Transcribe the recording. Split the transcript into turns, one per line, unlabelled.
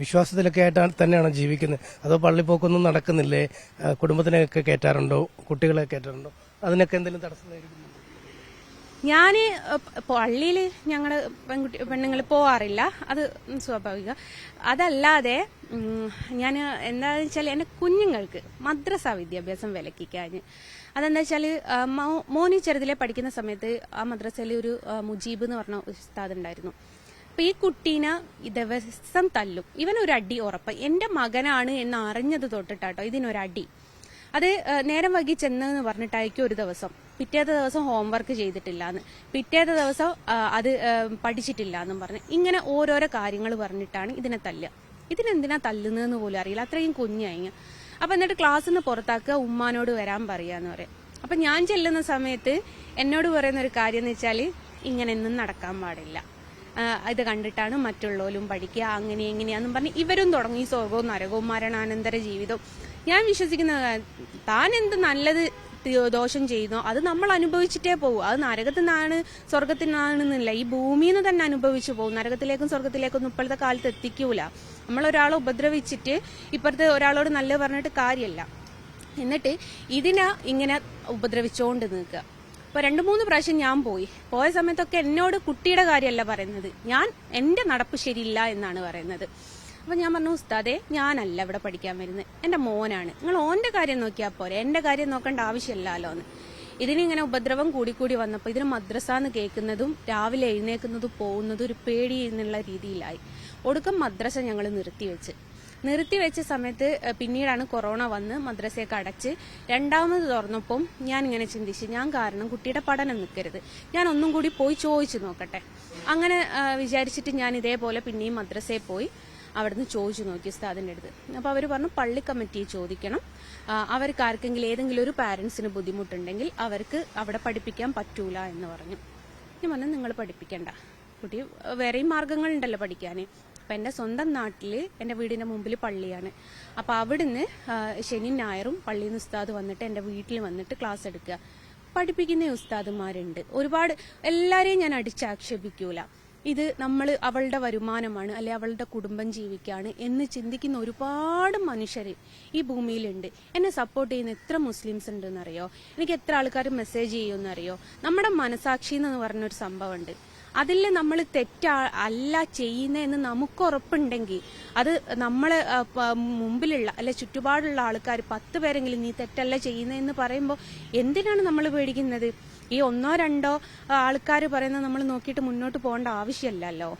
വിശ്വാസത്തിലൊക്കെ ആയിട്ടാണ് തന്നെയാണോ ജീവിക്കുന്നത്? അതോ പള്ളിപ്പോക്കൊന്നും നടക്കുന്നില്ലേ? കുടുംബത്തിനെയൊക്കെ കയറ്റാറുണ്ടോ? കുട്ടികളെ കയറ്റാറുണ്ടോ? അതിനൊക്കെ എന്തെങ്കിലും തടസ്സം നേരിടുന്നുണ്ടോ?
ഞാൻ പള്ളിയിൽ ഞങ്ങളുടെ പെണ്ണുങ്ങൾ പോവാറില്ല, അത് സ്വാഭാവിക. അതല്ലാതെ ഞാൻ എന്താണെന്ന് വെച്ചാൽ എൻ്റെ കുഞ്ഞുങ്ങൾക്ക് മദ്രസ വിദ്യാഭ്യാസം വിലക്കിക്കാൻ. അതെന്താ വെച്ചാൽ മോനി ചെറുതിലെ പഠിക്കുന്ന സമയത്ത് ആ മദ്രസയിൽ ഒരു മുജീബ് എന്ന് പറഞ്ഞ ഉസ്താദ് ഉണ്ടായിരുന്നു. അപ്പൊ ഈ കുട്ടീനെ ദിവസം തല്ലും. ഇവനൊരു അടി ഉറപ്പ്. എന്റെ മകനാണ് എന്ന് അറിഞ്ഞത് തൊട്ടിട്ടാട്ടോ ഇതിനൊരടി. അത് നേരം വൈകി ചെന്നെന്ന് പറഞ്ഞിട്ടായിരിക്കും ഒരു ദിവസം. പിറ്റേത്തെ ദിവസം ഹോംവർക്ക് ചെയ്തിട്ടില്ലാന്ന്, പിറ്റേത്തെ ദിവസം അത് പഠിച്ചിട്ടില്ല എന്നും പറഞ്ഞ് ഇങ്ങനെ ഓരോരോ കാര്യങ്ങൾ പറഞ്ഞിട്ടാണ് ഇതിനെ തല്ലുക. ഇതിനെന്തിനാ തല്ലുന്നതെന്ന് പോലും അറിയില്ല, അത്രയും കുഞ്ഞായി. അപ്പൊ എന്നിട്ട് ക്ലാസ്സിൽ നിന്ന് പുറത്താക്കുക, ഉമ്മാനോട് വരാൻ പറയാന്ന് പറയും. അപ്പൊ ഞാൻ ചെല്ലുന്ന സമയത്ത് എന്നോട് പറയുന്ന ഒരു കാര്യം എന്ന് വെച്ചാൽ ഇങ്ങനെയൊന്നും നടക്കാൻ പാടില്ല, ഇത് കണ്ടിട്ടാണ് മറ്റുള്ളവരും പഠിക്കുക, അങ്ങനെ എങ്ങനെയാന്നും പറഞ്ഞ് ഇവരും തുടങ്ങി സ്വർഗവും നരകവും മരണാനന്തര ജീവിതവും. ഞാൻ വിശ്വസിക്കുന്ന താൻ എന്ത് നല്ലത് ദോഷം ചെയ്യുന്നോ അത് നമ്മൾ അനുഭവിച്ചിട്ടേ പോകും. അത് നരകത്തിൽ നിന്നാണ് സ്വർഗത്തിൽ നിന്നാണെന്നില്ല, ഈ ഭൂമിയിൽ നിന്ന് തന്നെ അനുഭവിച്ചു പോകും. നരകത്തിലേക്കും സ്വർഗത്തിലേക്കൊന്നും ഇപ്പോഴത്തെ കാലത്ത് എത്തിക്കൂല. നമ്മളൊരാളെ ഉപദ്രവിച്ചിട്ട് ഇപ്പോഴത്തെ ഒരാളോട് നല്ല പറഞ്ഞിട്ട് കാര്യമല്ല. എന്നിട്ട് ഇതിനെ ഇങ്ങനെ ഉപദ്രവിച്ചോണ്ട് നിൽക്കുക. ഇപ്പൊ 2-3 പ്രാവശ്യം ഞാൻ പോയ സമയത്തൊക്കെ എന്നോട് കുട്ടിയുടെ കാര്യമല്ല പറയുന്നത്, എന്റെ നടപ്പ് ശരിയില്ല എന്നാണ് പറയുന്നത്. അപ്പൊ ഞാൻ പറഞ്ഞു, ഉസ്താദേ ഞാനല്ല ഇവിടെ പഠിക്കാൻ വരുന്നത്, എന്റെ മോനാണ്, നിങ്ങൾ ഓന്റെ കാര്യം നോക്കിയാൽ പോരെ, എന്റെ കാര്യം നോക്കേണ്ട ആവശ്യമില്ലല്ലോ എന്ന്. ഇതിനിങ്ങനെ ഉപദ്രവം കൂടിക്കൂടി വന്നപ്പോൾ ഇതിന് മദ്രസന്ന് കേൾക്കുന്നതും രാവിലെ എഴുന്നേക്കുന്നതും പോകുന്നതും ഒരു പേടി എന്നുള്ള രീതിയിലായി. ഒടുക്കം മദ്രസ ഞങ്ങൾ നിർത്തിവെച്ച സമയത്ത് പിന്നീടാണ് കൊറോണ വന്ന് മദ്രസയൊക്കെ അടച്ച് രണ്ടാമത് തുറന്നപ്പം ഞാൻ ഇങ്ങനെ ചിന്തിച്ച്, ഞാൻ കാരണം കുട്ടിയുടെ പഠനം നിൽക്കരുത്, ഞാൻ ഒന്നും കൂടി പോയി ചോദിച്ചു നോക്കട്ടെ. അങ്ങനെ വിചാരിച്ചിട്ട് ഞാൻ ഇതേപോലെ പിന്നെയും മദ്രസയിൽ പോയി അവിടുന്ന് ചോദിച്ചു നോക്കി ഉസ്താദിന്റെ അടുത്ത്. അപ്പൊ അവർ പറഞ്ഞു പള്ളി കമ്മിറ്റിയെ ചോദിക്കണം, അവർക്ക് ആർക്കെങ്കിലും ഏതെങ്കിലും ഒരു പാരന്റ്സിന് ബുദ്ധിമുട്ടുണ്ടെങ്കിൽ അവർക്ക് അവിടെ പഠിപ്പിക്കാൻ പറ്റൂല എന്ന് പറഞ്ഞു. ഞാൻ പറഞ്ഞു നിങ്ങൾ പഠിപ്പിക്കണ്ട, കുട്ടി വേറെയും മാർഗങ്ങളുണ്ടല്ലോ പഠിക്കാന്. അപ്പൊ എന്റെ സ്വന്തം നാട്ടില് എന്റെ വീടിന്റെ മുമ്പിൽ പള്ളിയാണ്. അപ്പൊ അവിടുന്ന് ശനിയും ഞായറും പള്ളിയിൽ നിന്ന് ഉസ്താദ് വന്നിട്ട് എന്റെ വീട്ടിൽ വന്നിട്ട് ക്ലാസ് എടുക്കുക. പഠിപ്പിക്കുന്ന ഉസ്താദുമാരുണ്ട് ഒരുപാട്. എല്ലാരെയും ഞാൻ അടിച്ചാക്ഷേപിക്കൂല. ഇത് അവളുടെ വരുമാനമാണ്, അല്ലെ അവളുടെ കുടുംബം ജീവിക്കാണ് എന്ന് ചിന്തിക്കുന്ന ഒരുപാട് മനുഷ്യർ ഈ ഭൂമിയിലുണ്ട്. എന്നെ സപ്പോർട്ട് ചെയ്യുന്ന എത്ര മുസ്ലിംസ് ഉണ്ടെന്നറിയോ? എനിക്ക് എത്ര ആൾക്കാർ മെസ്സേജ് ചെയ്യുമെന്നറിയോ? നമ്മുടെ മനസാക്ഷി എന്ന് പറഞ്ഞൊരു സംഭവമുണ്ട്. അതിൽ നമ്മൾ അല്ല ചെയ്യുന്നതെന്ന് നമുക്ക് ഉറപ്പുണ്ടെങ്കിൽ അത് നമ്മളെ മുമ്പിലുള്ള അല്ലെ ചുറ്റുപാടുള്ള ആൾക്കാർ 10 പേരെങ്കിലും നീ തെറ്റല്ല ചെയ്യുന്നതെന്ന് പറയുമ്പോൾ എന്തിനാണ് നമ്മൾ പേടിക്കുന്നത്? ഈ 1-2 ആൾക്കാർ പറയുന്നത് നമ്മൾ നോക്കിയിട്ട് മുന്നോട്ട് പോകേണ്ട ആവശ്യമില്ലല്ലോ.